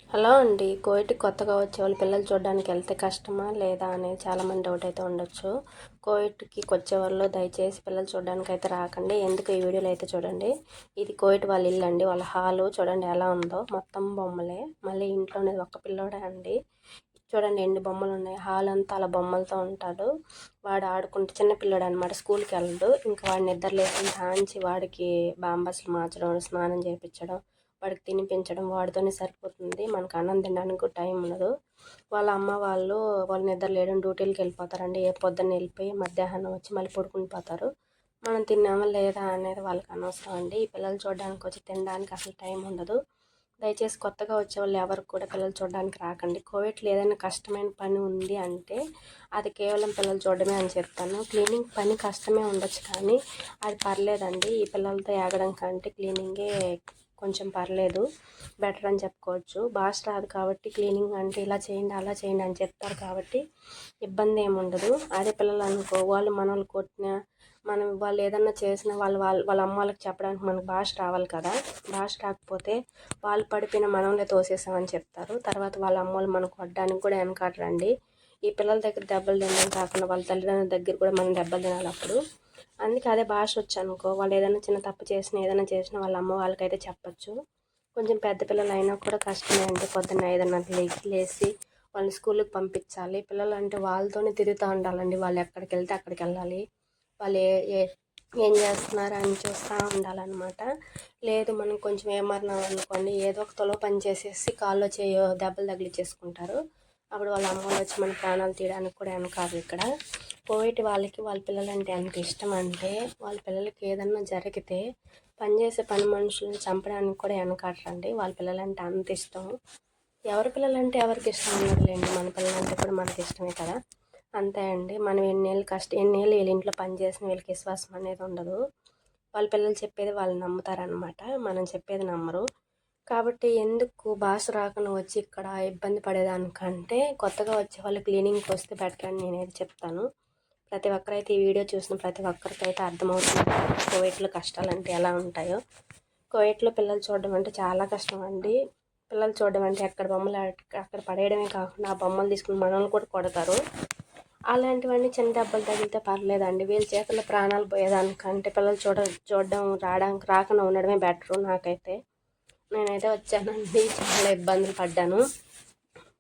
Hello అండి. కోవిడ్‌కి కొత్తగా వచ్చేవాళ్ళు పిల్లలు చూడడానికి వెళ్తే కష్టమా? లేదా? అనేది చాలామంది డౌట్ అయితే ఉండొచ్చు. కోవిడ్‌కి వచ్చేవాళ్ళు దయచేసి పిల్లలు చూడడానికి అయితే రాకండి. ఎందుకు ఈ వీడియోలో అయితే చూడండి. ఇది కోవిడ్ వాళ్ళ ఇల్లు అండి. వాళ్ళ హాలు చూడండి ఎలా ఉందో. మొత్తం బొమ్మలే. మళ్ళీ ఇంట్లో అనేది ఒక్క పిల్లోడే అండి. చూడండి ఎన్ని బొమ్మలు ఉన్నాయి. హాల్ అంతా అలా బొమ్మలతో ఉంటాడు. వాడు ఆడుకుంటే చిన్న పిల్లోడు అనమాట. స్కూల్కి వెళ్ళడు. ఇంకా వాడిని నిద్ర లేసిన కాంచి వాడికి బాంబస్లు మార్చడం, స్నానం చేయించడం, వాడికి తినిపించడం వాడితోనే సరిపోతుంది. మనకు అన్నం తినడానికి కూడా టైం ఉండదు. వాళ్ళ అమ్మ వాళ్ళు నిద్ర లేయడం డ్యూటీలకు వెళ్ళిపోతారండి. పొద్దున్న వెళ్ళిపోయి మధ్యాహ్నం వచ్చి మళ్ళీ పడుకుని పోతారు. మనం తిన్నామా లేదా అనేది వాళ్ళకి అనవసరం అండి. ఈ పిల్లలు చూడడానికి వచ్చి తినడానికి అసలు టైం ఉండదు. దయచేసి కొత్తగా వచ్చేవాళ్ళు ఎవరు కూడా పిల్లలు చూడడానికి రాకండి. కోవిడ్లో ఏదైనా కష్టమైన పని ఉంది అంటే అది కేవలం పిల్లలు చూడడమే అని చెప్తాను. క్లీనింగ్ పని కష్టమే ఉండొచ్చు కానీ అది పర్లేదండి. ఈ పిల్లలతో ఏగడం కంటే క్లీనింగే కొంచెం పర్లేదు, బెటర్ అని చెప్పుకోవచ్చు. భాష రాదు కాబట్టి క్లీనింగ్ అంటే ఇలా చేయండి అలా చేయండి అని చెప్తారు కాబట్టి ఇబ్బంది ఏమి ఉండదు. అదే పిల్లలు అనుకో వాళ్ళు మనల్ని కొట్టినా వాళ్ళు ఏదన్నా చేసినా వాళ్ళ అమ్మ వాళ్ళకి చెప్పడానికి మనకు భాష రావాలి కదా. భాష రాకపోతే వాళ్ళు పడిపోయిన మనల్నే తోసేసామని చెప్తారు. తర్వాత వాళ్ళ అమ్మ వాళ్ళు మనకు కొట్టడానికి కూడా వెనకాడరండి. ఈ పిల్లల దగ్గర దెబ్బలు తినడం కాకుండా వాళ్ళ తల్లిదండ్రుల దగ్గర కూడా మనం దెబ్బలు తినాలి అప్పుడు. అందుకే అదే భాష వచ్చనుకో వాళ్ళు ఏదైనా చిన్న తప్పు చేసినా ఏదైనా చేసినా వాళ్ళ అమ్మ వాళ్ళకైతే చెప్పచ్చు. కొంచెం పెద్ద పిల్లలు అయినా కూడా కష్టమే అంటే పొద్దున్న 5:30 లేచి వాళ్ళని స్కూల్కి పంపించాలి. పిల్లలు అంటే వాళ్ళతోనే తిరుగుతూ ఉండాలండి. వాళ్ళు ఎక్కడికి వెళ్తే అక్కడికి వెళ్ళాలి. వాళ్ళు ఏం చేస్తున్నారు అని చూస్తూ ఉండాలన్నమాట. లేదు మనం కొంచెం ఏమన్నాం అనుకోండి ఏదో ఒక తొలో పని చేసేసి కాల్లో చేయో దెబ్బలు తగిలిచ్చేసుకుంటారు. అప్పుడు వాళ్ళ అమ్మ వాళ్ళు వచ్చి మన ప్రాణాలు తీయడానికి కూడా వెనకాదు. ఇక్కడ కోవిడ్ వాళ్ళకి వాళ్ళ పిల్లలంటే ఎంత ఇష్టం అంటే వాళ్ళ పిల్లలకి ఏదన్నా జరిగితే పనిచేసే పని మనుషులను చంపడానికి కూడా వెనకాడరండి. వాళ్ళ పిల్లలంటే అంత ఇష్టం. ఎవరి పిల్లలంటే ఎవరికి ఇష్టం ఉండదులేండి. మన పిల్లలంటే కూడా మనకి ఇష్టమే కదా. అంతే అండి. మనం ఎన్నేళ్ళు వీళ్ళ ఇంట్లో పనిచేసిన వీళ్ళకి విశ్వాసం అనేది ఉండదు. వాళ్ళ పిల్లలు చెప్పేది వాళ్ళు నమ్ముతారనమాట. మనం చెప్పేది నమ్మరు. కాబట్టి ఎందుకు భాష రాకుండా వచ్చి ఇక్కడ ఇబ్బంది పడేదానికంటే కొత్తగా వచ్చే వాళ్ళు క్లీనింగ్కి వస్తే బెటర్ అని నేనైతే చెప్తాను. ప్రతి ఒక్కరైతే ఈ వీడియో చూసిన ప్రతి ఒక్కరికైతే అర్థమవుతుంది కోవిడ్లో కష్టాలు అంటే ఎలా ఉంటాయో. కోవిడ్లో పిల్లలు చూడడం అంటే చాలా కష్టం అండి. పిల్లలు చూడడం అంటే ఎక్కడ బొమ్మలు అక్కడ పడేయడమే కాకుండా ఆ బొమ్మలు తీసుకుని మనల్ని కూడా కొడతారు. అలాంటివన్నీ చిన్న దెబ్బలు తగిలితే పర్లేదండి. వీళ్ళ చేతుల్లో ప్రాణాలు పోయేదానికంటే పిల్లలు చూడడం రాకుండా ఉండడమే బెటరు నాకైతే. నేనైతే వచ్చానండి. చాలా ఇబ్బందులు పడ్డాను.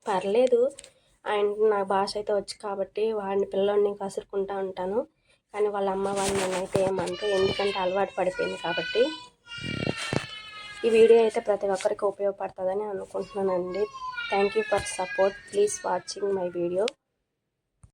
పర్లేదు నా భాష అయితే వచ్చు కాబట్టి వాడిని పిల్లోడిని కసురుకుంటూ ఉంటాను. కానీ వాళ్ళ అమ్మ వాళ్ళు నన్నైతే ఏమంటారు, ఎందుకంటే అలవాటు పడిపోయింది కాబట్టి. ఈ వీడియో అయితే ప్రతి ఒక్కరికి ఉపయోగపడుతుందని అనుకుంటున్నానండి. Thank you for support. Please watching my video.